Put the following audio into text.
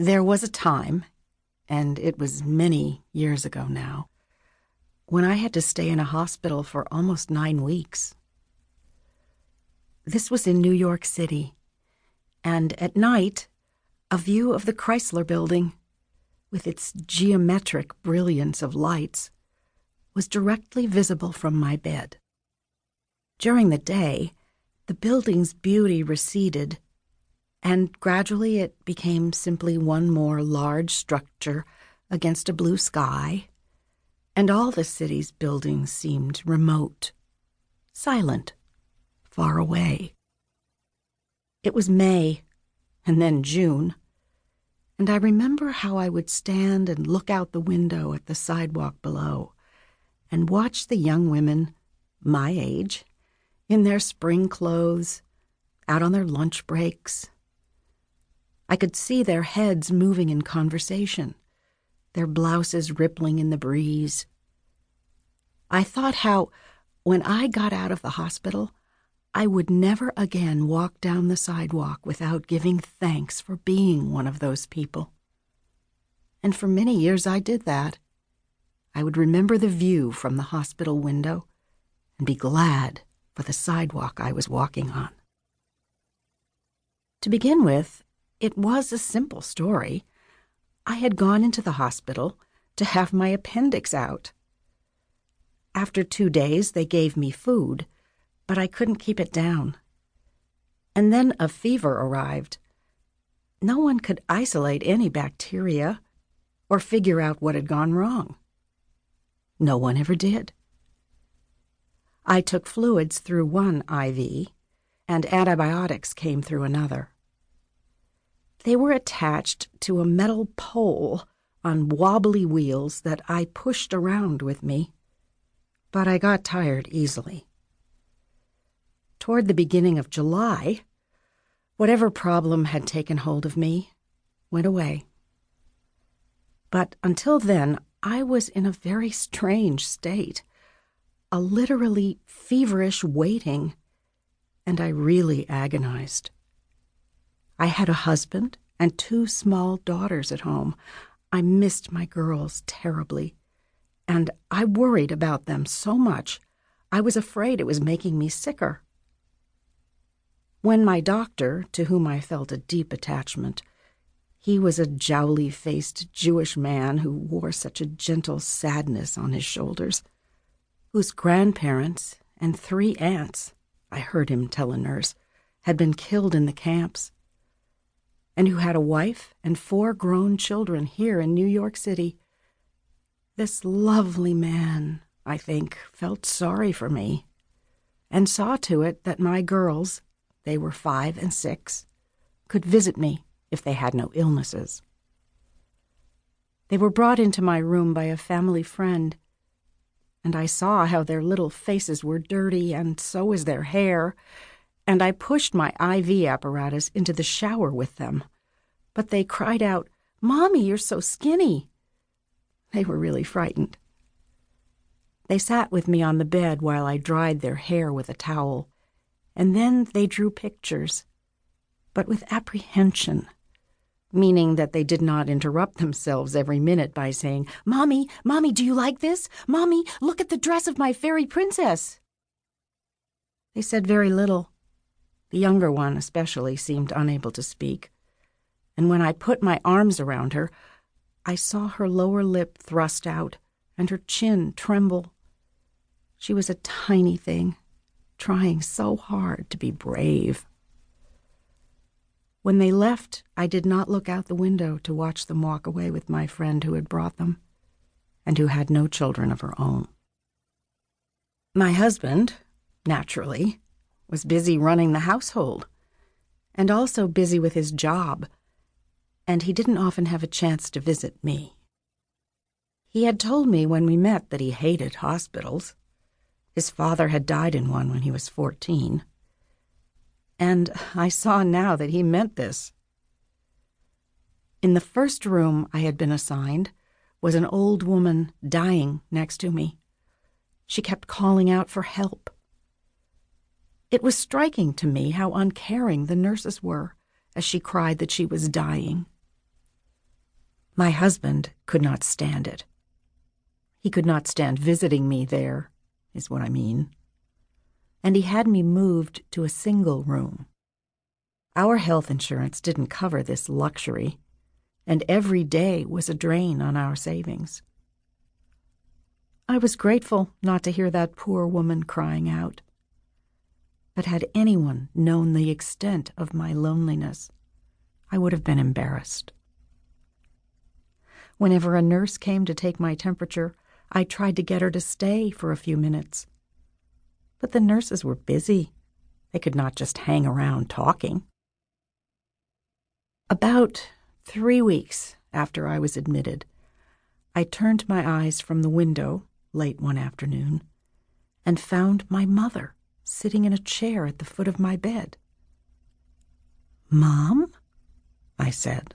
There was a time, and it was many years ago now, when I had to stay in a hospital for almost 9 weeks. This was in New York City, and at night, a view of the Chrysler Building, with its geometric brilliance of lights, was directly visible from my bed. During the day, the building's beauty receded, and gradually it became simply one more large structure against a blue sky, and all the city's buildings seemed remote, silent, far away. It was May, and then June, and I remember how I would stand and look out the window at the sidewalk below and watch the young women, my age, in their spring clothes, out on their lunch breaks. I could see their heads moving in conversation, their blouses rippling in the breeze. I thought how, when I got out of the hospital, I would never again walk down the sidewalk without giving thanks for being one of those people. And for many years I did that. I would remember the view from the hospital window and be glad for the sidewalk I was walking on. To begin with, it was a simple story. I had gone into the hospital to have my appendix out. After 2 days, they gave me food, but I couldn't keep it down. And then a fever arrived. No one could isolate any bacteria or figure out what had gone wrong. No one ever did. I took fluids through one IV, and antibiotics came through another. They were attached to a metal pole on wobbly wheels that I pushed around with me, but I got tired easily. Toward the beginning of July, whatever problem had taken hold of me went away. But until then, I was in a very strange state, a literally feverish waiting, and I really agonized. I had a husband and 2 small daughters at home. I missed my girls terribly, and I worried about them so much I was afraid it was making me sicker. When my doctor, to whom I felt a deep attachment, he was a jowly-faced Jewish man who wore such a gentle sadness on his shoulders, whose grandparents and 3 aunts, I heard him tell a nurse, had been killed in the camps, and who had a wife and 4 grown children here in New York City. This lovely man, I think, felt sorry for me, and saw to it that my girls, they were 5 and 6, could visit me if they had no illnesses. They were brought into my room by a family friend, and I saw how their little faces were dirty, and so was their hair, and I pushed my IV apparatus into the shower with them. But they cried out, "Mommy, you're so skinny." They were really frightened. They sat with me on the bed while I dried their hair with a towel, and then they drew pictures, but with apprehension, meaning that they did not interrupt themselves every minute by saying, "Mommy, Mommy, do you like this? Mommy, look at the dress of my fairy princess." They said very little. The younger one especially seemed unable to speak, and when I put my arms around her, I saw her lower lip thrust out and her chin tremble. She was a tiny thing, trying so hard to be brave. When they left, I did not look out the window to watch them walk away with my friend who had brought them, and who had no children of her own. My husband, naturally, was busy running the household, and also busy with his job, and he didn't often have a chance to visit me. He had told me when we met that he hated hospitals. His father had died in one when he was 14. And I saw now that he meant this. In the first room I had been assigned was an old woman dying next to me. She kept calling out for help. It was striking to me how uncaring the nurses were as she cried that she was dying. My husband could not stand it. He could not stand visiting me there, is what I mean. And he had me moved to a single room. Our health insurance didn't cover this luxury, and every day was a drain on our savings. I was grateful not to hear that poor woman crying out. But had anyone known the extent of my loneliness, I would have been embarrassed. Whenever a nurse came to take my temperature, I tried to get her to stay for a few minutes. But the nurses were busy. They could not just hang around talking. About 3 weeks after I was admitted, I turned my eyes from the window late one afternoon and found my mother sitting in a chair at the foot of my bed. "Mom?" I said.